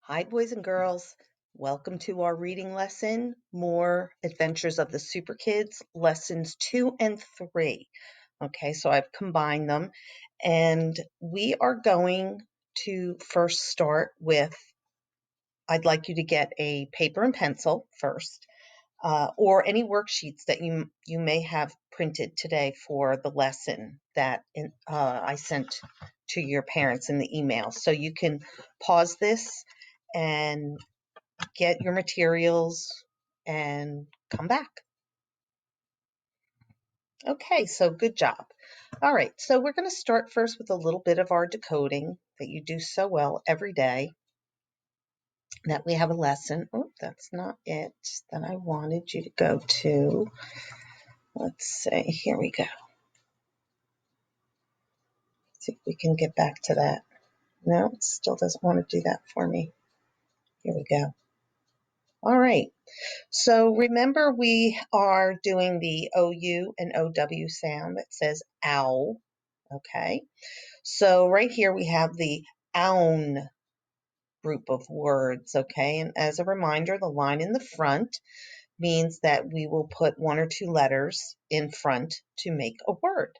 Hi, boys and girls. Welcome to our reading lesson, More Adventures of the Super Kids, lessons 2 and 3. Okay, so I've combined them, and we are going to first start with, I'd like you to get a paper and pencil first, or any worksheets that you may have printed today for the lesson that I sent to your parents in the email. So you can pause this and get your materials and come back. Okay, so good job. All right, so we're going to start first with a little bit of our decoding that you do so well every day, that we have a lesson. Oh, that's not it that I wanted you to go to. Let's see, here we go. See if we can get back to that. No, it still doesn't want to do that for me. Here we go. All right. So remember, we are doing the OU and OW sound that says ow. Okay. So right here we have the own group of words. Okay. And as a reminder, the line in the front means that we will put one or two letters in front to make a word.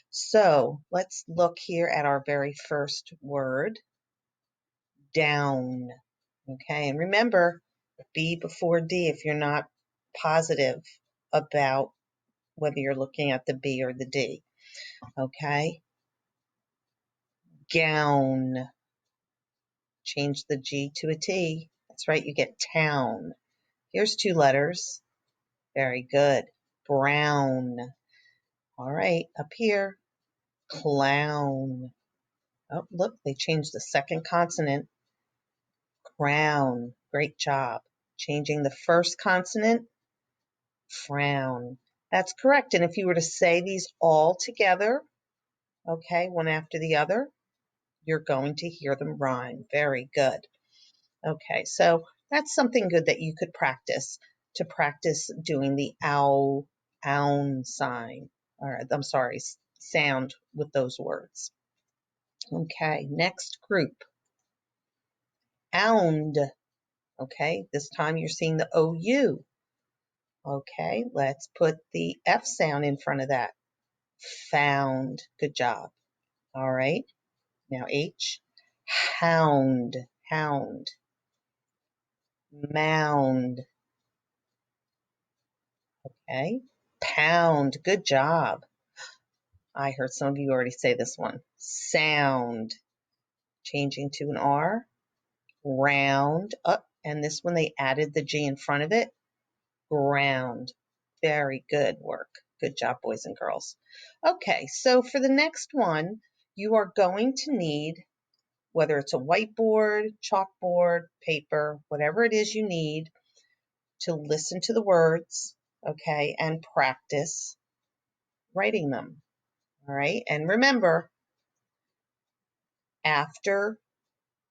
So let's look here at our very first word, down. Okay. And remember, B before D if you're not positive about whether you're looking at the B or the D. Okay. Gown. Change the G to a T. That's right, you get town. Here's two letters. Very good. Brown. All right, up here. Clown. Oh, look, they changed the second consonant. Crown. Great job. Changing the first consonant. Frown. That's correct. And if you were to say these all together, okay, one after the other, you're going to hear them rhyme. Very good. Okay, so that's something good that you could practice, to practice doing the ow, own sign, or I'm sorry, sound with those words. Okay, next group. Ound. Okay, this time you're seeing the OU. Okay, let's put the F sound in front of that. Found. Good job. All right, now H. Hound. Hound. Mound. Okay, pound. Good job. I heard some of you already say this one. Sound. Changing to an R. Round. Up. And this one they added the G in front of it. Ground. Very good work. Good job, boys and girls. Okay, so for the next one, you are going to need, whether it's a whiteboard, chalkboard, paper, whatever it is you need, to listen to the words, okay, and practice writing them. All right, and remember, after,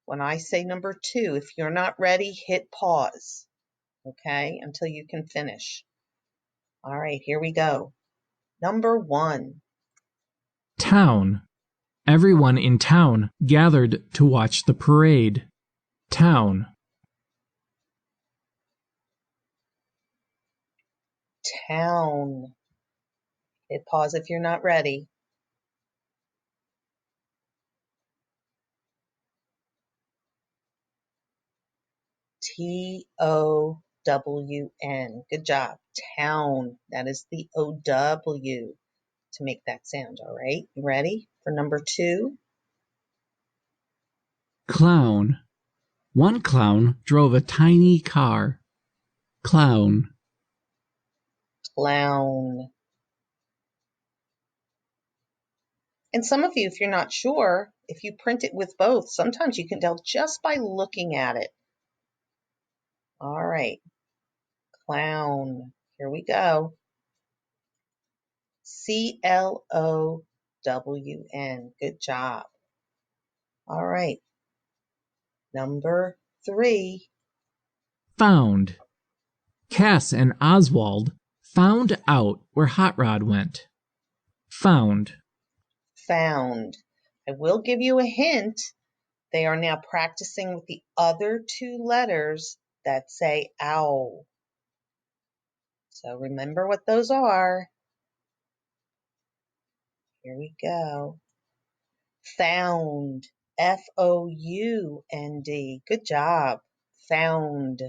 when I say number 2, if you're not ready, hit pause, okay, until you can finish. All right, here we go. Number 1. Town. Everyone in town gathered to watch the parade. Town. Town. Hit pause if you're not ready. T-O-W-N. Good job. Town. That is the O-W to make that sound, all right? You ready for number 2? Clown. One clown drove a tiny car. Clown. Clown. And some of you, if you're not sure, if you print it with both, sometimes you can tell just by looking at it. All right. Clown. Here we go. C-L-O-W-N. Good job. All right. Number 3. Found. Cass and Oswald found out where Hot Rod went. Found. Found. I will give you a hint They are now practicing with the other two letters that say ow. So remember what those are. Here we go. Found. Found. Good job. Found.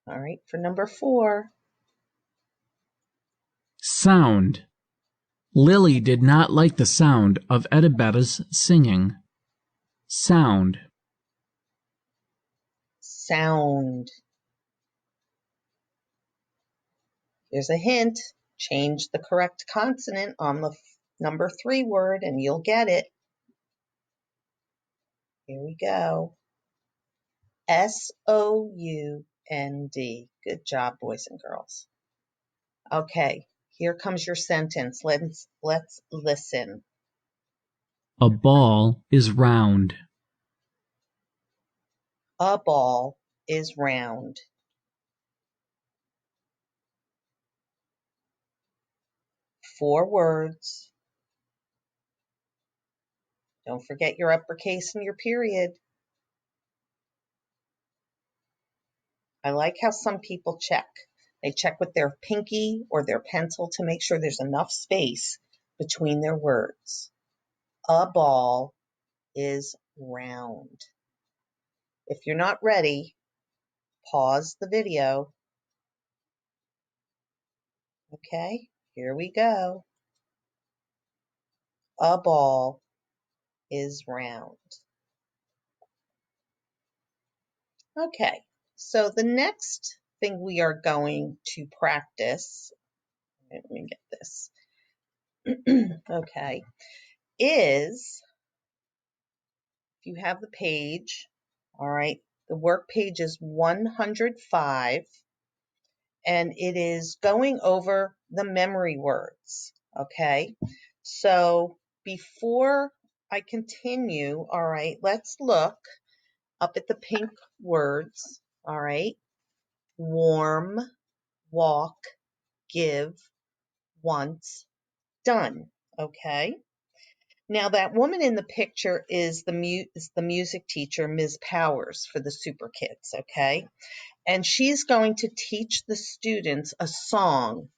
All right, for number 4. Sound. Lily did not like the sound of Edebetta's singing. Sound. Sound. Here's a hint. Change the correct consonant on the number 3 word and you'll get it. Here we go. Sound. Good job, boys and girls. Okay, here comes your sentence. Let's listen. A ball is round. A ball is round. Four words. Don't forget your uppercase and your period. I like how some people check. They check with their pinky or their pencil to make sure there's enough space between their words. A ball is round. If you're not ready, pause the video. Okay, here we go. A ball is round. Okay, so the next thing we are going to practice, let me get this, okay, is if you have the page, all right, the work page is 105, and it is going over the memory words, okay? So before I continue, all right, let's look up at the pink words, all right? Warm, walk, give, once, done, okay? Now that woman in the picture is the music teacher, Ms. Powers, for the Super Kids, okay? And she's going to teach the students a song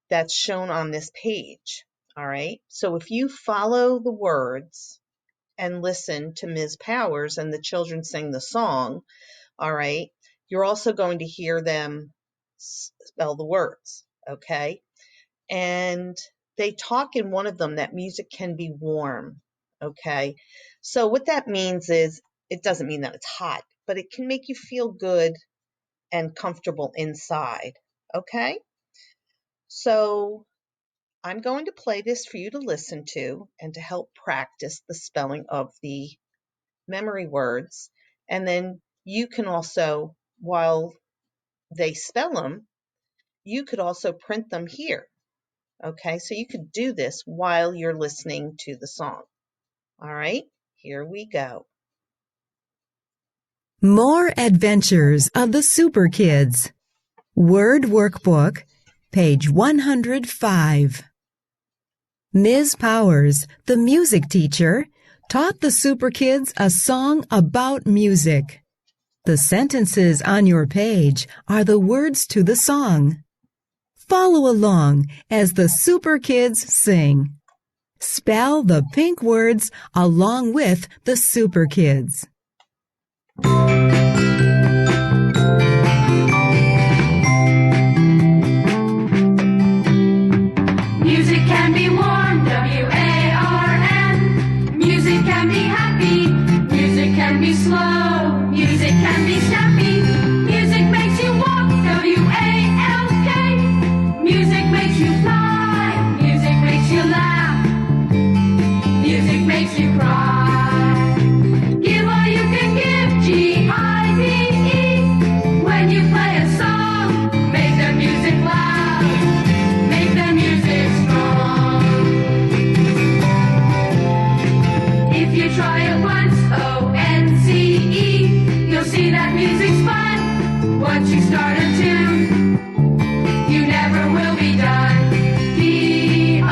that's shown on this page, all right? So if you follow the words and listen to Ms. Powers and the children sing the song, all right, you're also going to hear them spell the words, okay? And they talk in one of them that music can be warm, okay? So what that means is, it doesn't mean that it's hot, but it can make you feel good and comfortable inside, okay? So I'm going to play this for you to listen to and to help practice the spelling of the memory words. And then you can also, while they spell them, you could also print them here. Okay, so you could do this while you're listening to the song. All right, here we go. More Adventures of the Super Kids. Word Workbook, page 105. Ms. Powers, the music teacher, taught the Super Kids a song about music. The sentences on your page are the words to the song. Follow along as the Super Kids sing. Spell the pink words along with the Super Kids. Music can be warm, W-A-R-M. Music can be happy. Music can be slow. Music can be snappy. Music makes you walk, W-A-L-K. Music makes you fly. Music makes you laugh. Music makes you cry. Give all you can give, G-I-V-E. When you play a song, make the music loud. Make the music strong. If you try it once, O-N-C-E, you'll see that music's fun. Once you start a tune, you never will be done. D-O-N-E.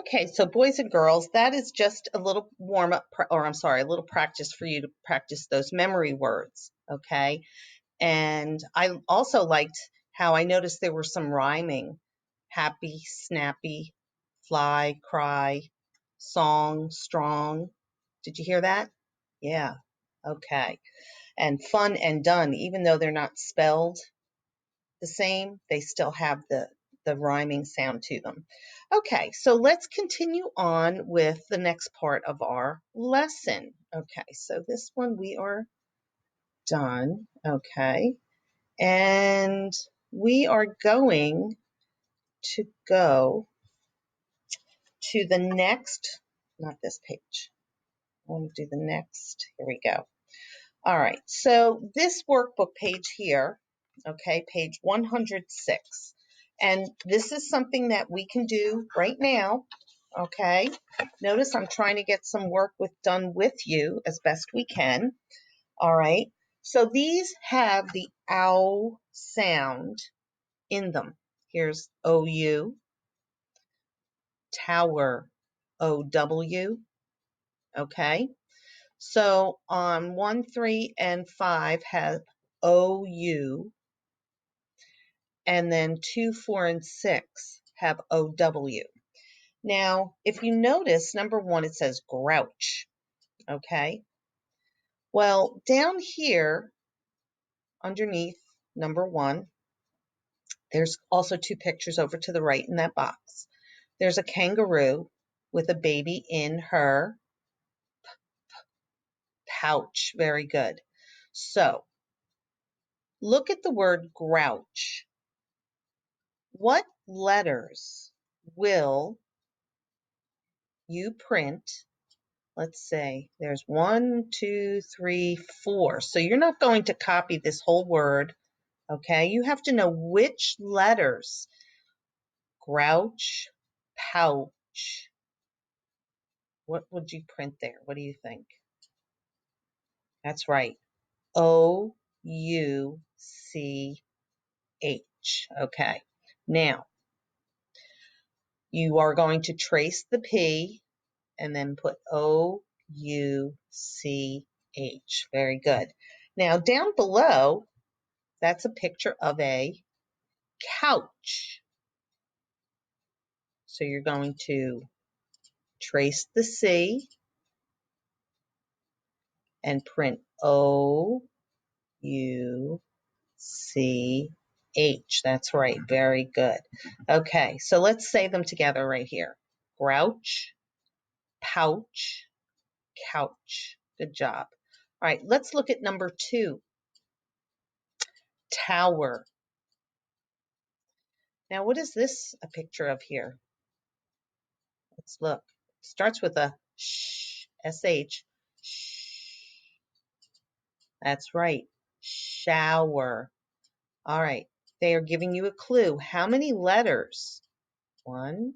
Okay, so boys and girls, that is just a little warm up, or I'm sorry, a little practice for you to practice those memory words. Okay. And I also liked how I noticed there were some rhyming: happy, snappy, fly, cry, song, strong. Did you hear that? Yeah. Okay. And fun and done, even though they're not spelled the same, they still have the rhyming sound to them. Okay, so let's continue on with the next part of our lesson. Okay, so this one we are done. Okay, and we are going to go to the next, not this page. I want to do the next. Here we go. All right, so this workbook page here, okay, page 106. And this is something that we can do right now, okay? Notice I'm trying to get some work done with you as best we can, all right? So these have the ow sound in them. Here's OU, tower, OW, okay? So on 1, 3, and 5 have OU, and then 2, 4, and 6 have OW. Now, if you notice, number 1, it says grouch, okay? Well, down here underneath number 1, there's also 2 pictures over to the right in that box. There's a kangaroo with a baby in her pouch. Very good. So, look at the word grouch. What letters will you print? Let's say there's 1, 2, 3, 4. So you're not going to copy this whole word, okay? You have to know which letters. Grouch, pouch. What would you print there? What do you think? That's right. OUCH. Okay. Now, you are going to trace the P and then put OUCH. Very good. Now, down below, that's a picture of a couch. So you're going to trace the C and print OUCH. That's right. Very good. Okay, so let's say them together right here. Grouch, pouch, couch. Good job. All right, let's look at number 2. Tower. Now, what is this a picture of here? Let's look. Starts with a sh, sh. That's right. Shower. All right. They are giving you a clue. How many letters? 1,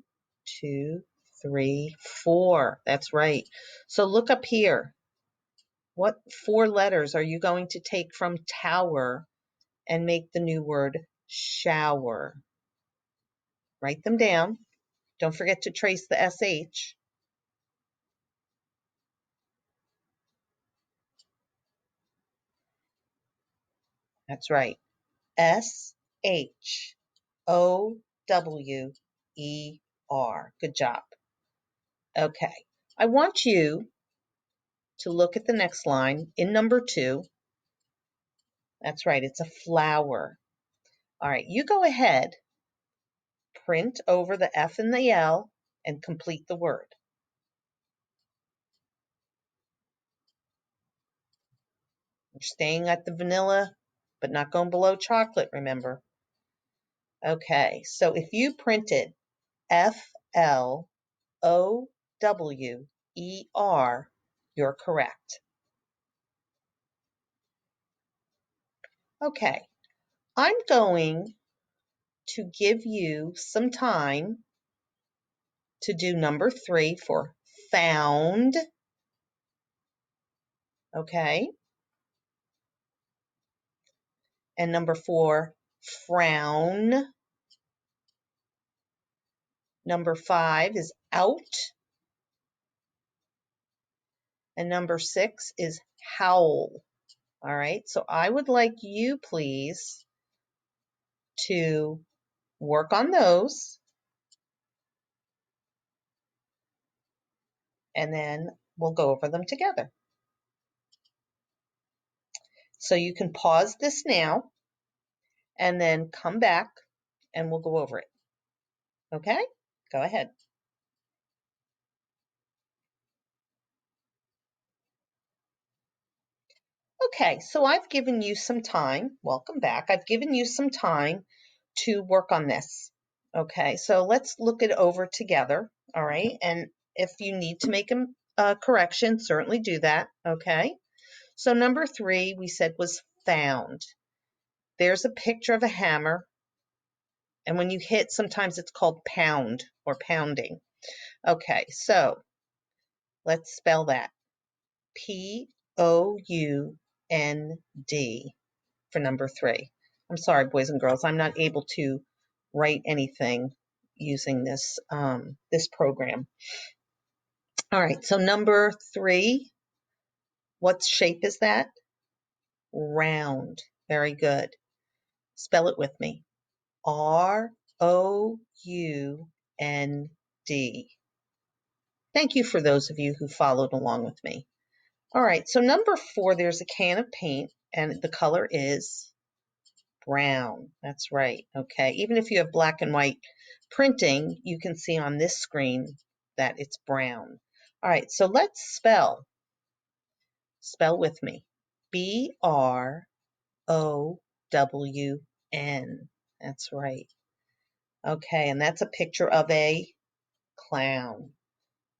2, 3, 4. That's right. So look up here. What 4 letters are you going to take from tower and make the new word shower? Write them down. Don't forget to trace the SH. That's right. SHOWER. Good job. Okay. I want you to look at the next line in number 2. That's right. It's a flower. All right. You go ahead, print over the F and the L, and complete the word. You're staying at the vanilla, but not going below chocolate, remember. Okay. So if you printed FLOWER, you're correct. Okay, I'm going to give you some time to do number 3 for found, okay, and number 4, frown, Number 5 is out. And number 6 is howl. All right, so I would like you, please, to work on those. And then we'll go over them together. So you can pause this now and then come back and we'll go over it. Okay? Go ahead. Okay, so I've given you some time. Welcome back. I've given you some time to work on this. Okay, so let's look it over together. All right, and if you need to make a correction, certainly do that. Okay, so number 3 we said was found. There's a picture of a hammer, and when you hit, sometimes it's called pound or pounding. Okay, so let's spell that. Pound for number 3. I'm sorry, boys and girls, I'm not able to write anything using this this program. All right, so number 3, what shape is that? Round. Very good. Spell it with me. Round. Thank you for those of you who followed along with me. All right, so number 4, there's a can of paint, and the color is brown. That's right. Okay, even if you have black and white printing, you can see on this screen that it's brown. All right, so let's spell. Spell with me. Brown. That's right. Okay, and that's a picture of a clown.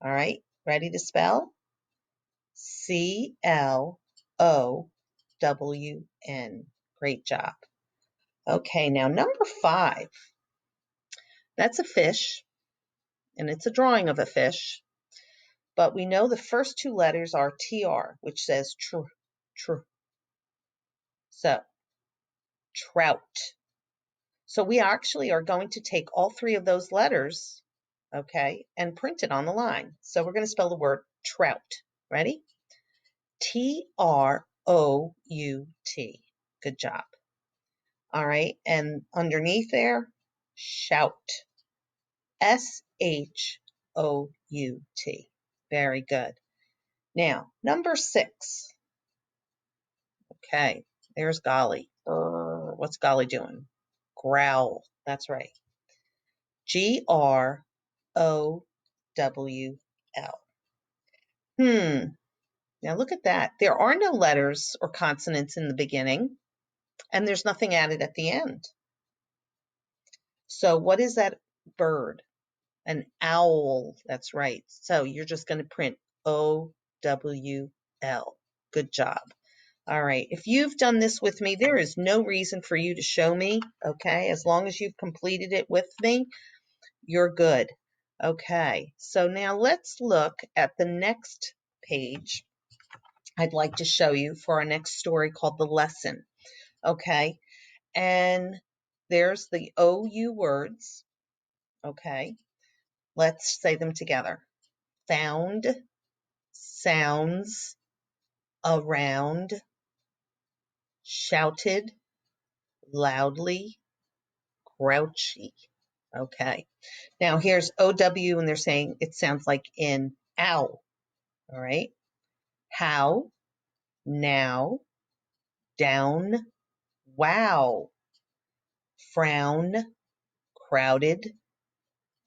All right, ready to spell? Clown. Great job. Okay, now number 5. That's a fish, and it's a drawing of a fish, but we know the first 2 letters are TR, which says tr. So, trout. So we actually are going to take all 3 of those letters, okay, and print it on the line. So we're going to spell the word trout. Ready? Trout. Good job. All right, and underneath there, shout. Shout. Very good. Now, number 6. Okay, there's Golly. What's Golly doing? Growl. That's right. Growl. Now look at that. There are no letters or consonants in the beginning, and there's nothing added at the end. So what is that bird? An owl. That's right. So you're just going to print OWL. Good job. All right. If you've done this with me, there is no reason for you to show me. Okay. As long as you've completed it with me, you're good. Okay. So now let's look at the next page. I'd like to show you for our next story called The Lesson. Okay. And there's the OU words. Okay. Let's say them together. Found, sounds, around, shouted, loudly, grouchy. Okay. Now here's OW, and they're saying it sounds like in ow. All right. How, now, down, wow, frown, crowded,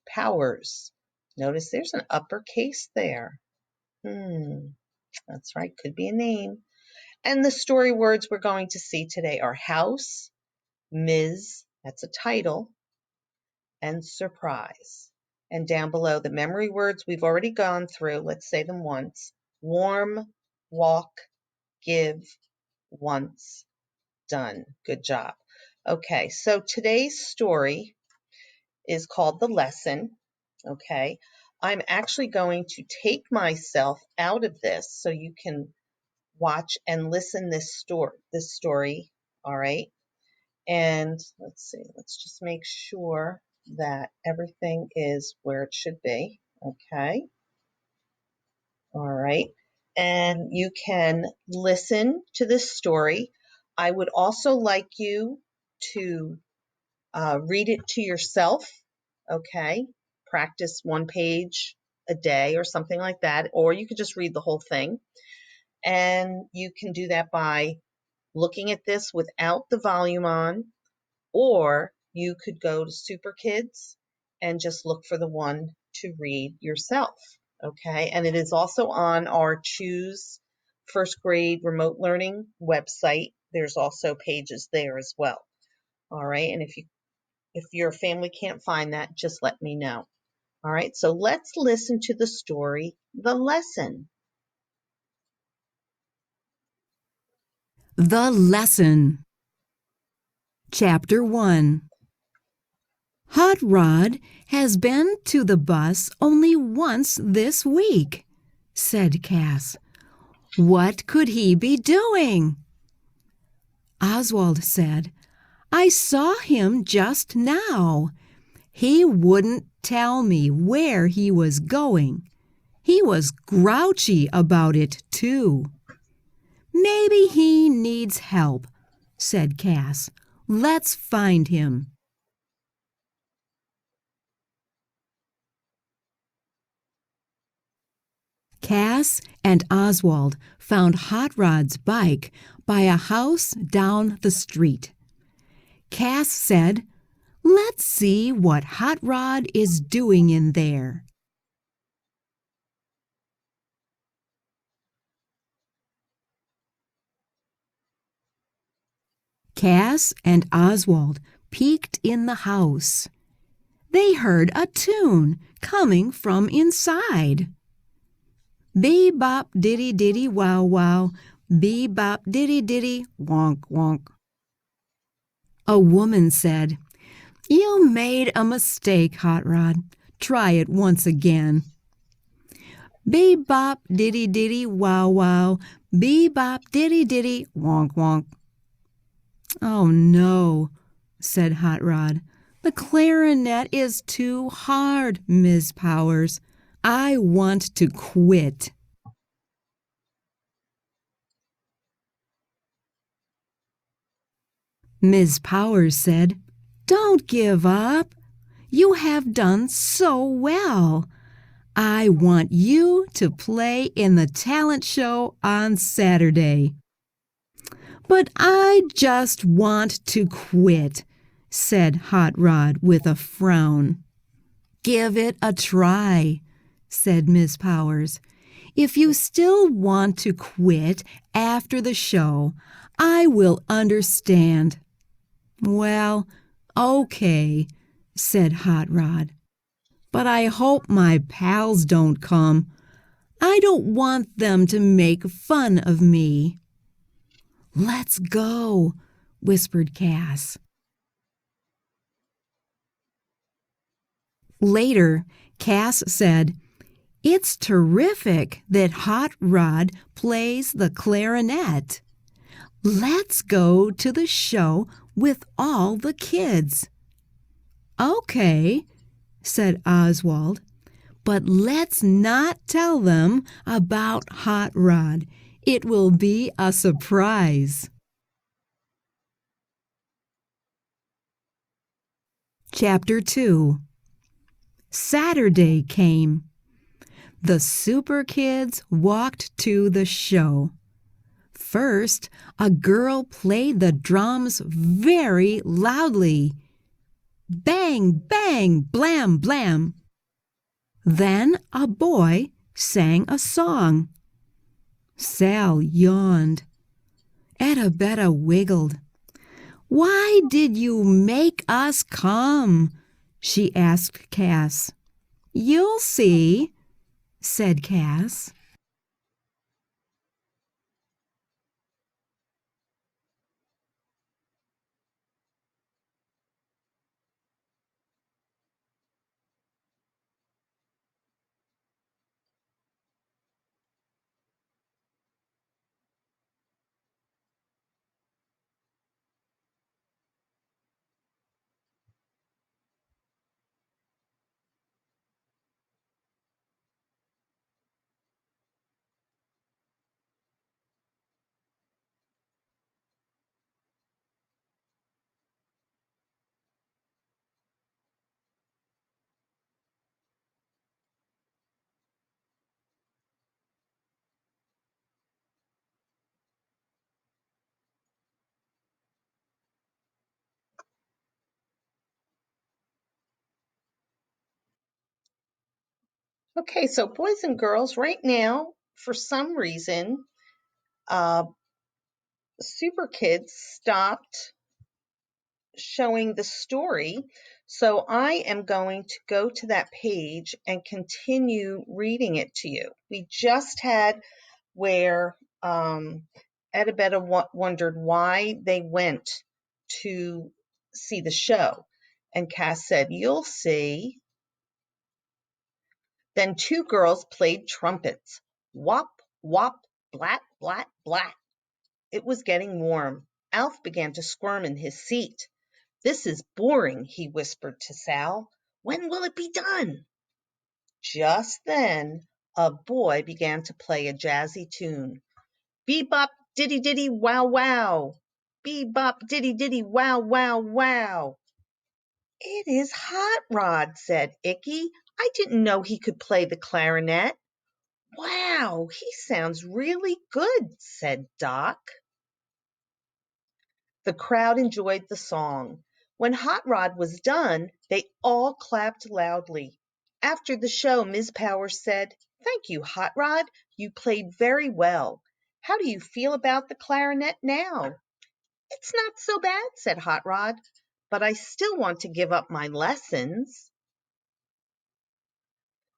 powers. Notice there's an uppercase there. That's right, could be a name. And the story words we're going to see today are house, Ms., that's a title, and surprise. And down below, the memory words we've already gone through. Let's say them once. Warm, walk, give, once, done. Good job. Okay, so today's story is called The Lesson. Okay, I'm actually going to take myself out of this so you can watch and listen this story. All right. And let's see, let's just make sure that everything is where it should be. Okay. All right. And you can listen to this story. I would also like you to read it to yourself. Okay. Practice one page a day or something like that. Or you could just read the whole thing. And you can do that by looking at this without the volume on, or you could go to Super Kids and just look for the one to read yourself. Okay. And it is also on our Choose First Grade Remote Learning website. There's also pages there as well. All right. And if your family can't find that, just let me know. All right. So let's listen to the story, The Lesson. The Lesson. Chapter 1. Hot Rod has been to the bus only once this week, said Cass. What could he be doing? Oswald said, I saw him just now. He wouldn't tell me where he was going. He was grouchy about it, too. Maybe he needs help, said Cass. Let's find him. Cass and Oswald found Hot Rod's bike by a house down the street. Cass said, Let's see what Hot Rod is doing in there. Cass and Oswald peeked in the house. They heard a tune coming from inside. Bee-bop diddy-diddy wow-wow, bee-bop diddy-diddy wonk wonk. A woman said, You made a mistake, Hot Rod. Try it once again. Bee-bop diddy-diddy wow-wow, bee-bop diddy-diddy wonk wonk. Oh no, said Hot Rod. The clarinet is too hard, Ms. Powers. I want to quit. Ms. Powers said, Don't give up. You have done so well. I want you to play in the talent show on Saturday. But I just want to quit, said Hot Rod with a frown. Give it a try, said Miss Powers. If you still want to quit after the show, I will understand. Well, okay, said Hot Rod. But I hope my pals don't come. I don't want them to make fun of me. Let's go, whispered Cass. Later, Cass said, It's terrific that Hot Rod plays the clarinet. Let's go to the show with all the kids. Okay, said Oswald, but let's not tell them about Hot Rod. It will be a surprise. Chapter 2. Saturday came. The Super Kids walked to the show. First, a girl played the drums very loudly. Bang, bang, blam, blam. Then a boy sang a song. Sal yawned. Etta wiggled. Why did you make us come? She asked Cass. You'll see, said Cass. Okay, so boys and girls, right now, for some reason, uh, Super Kids stopped showing the story. So I am going to go to that page and continue reading it to you. We just had where Edabetta wondered why they went to see the show. And Cass said, "You'll see." Then two girls played trumpets. Wop, wop, blat, blat, blat. It was getting warm. Alf began to squirm in his seat. "This is boring," he whispered to Sal. "When will it be done?" Just then a boy began to play a jazzy tune. Bebop diddy diddy wow wow. Bebop diddy diddy wow wow wow. "It is Hot Rod," said Icky. "I didn't know he could play the clarinet." "Wow, he sounds really good," said Doc. The crowd enjoyed the song. When Hot Rod was done, they all clapped loudly. After the show, Ms. Powers said, "Thank you, Hot Rod. You played very well. How do you feel about the clarinet now?" "It's not so bad," said Hot Rod, "but I still want to give up my lessons."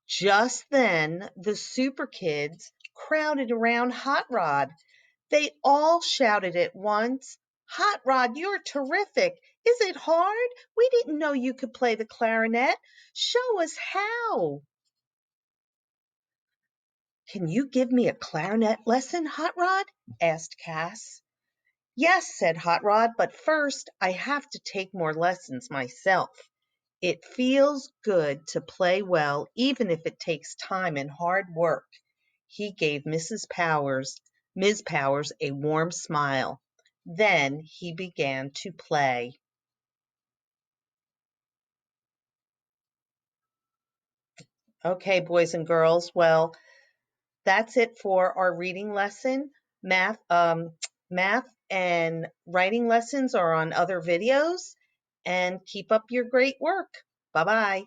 Just then, the Super Kids crowded around Hot Rod. They all shouted at once, "Hot Rod, you're terrific. Is it hard? We didn't know you could play the clarinet. Show us how." "Can you give me a clarinet lesson, Hot Rod?" asked Cass. "Yes," said Hot Rod, "but first I have to take more lessons myself. It feels good to play well, even if it takes time and hard work." He gave Ms. Powers a warm smile. Then he began to play. Okay, boys and girls, well, that's it for our reading lesson. Math and writing lessons are on other videos, and keep up your great work. Bye-bye.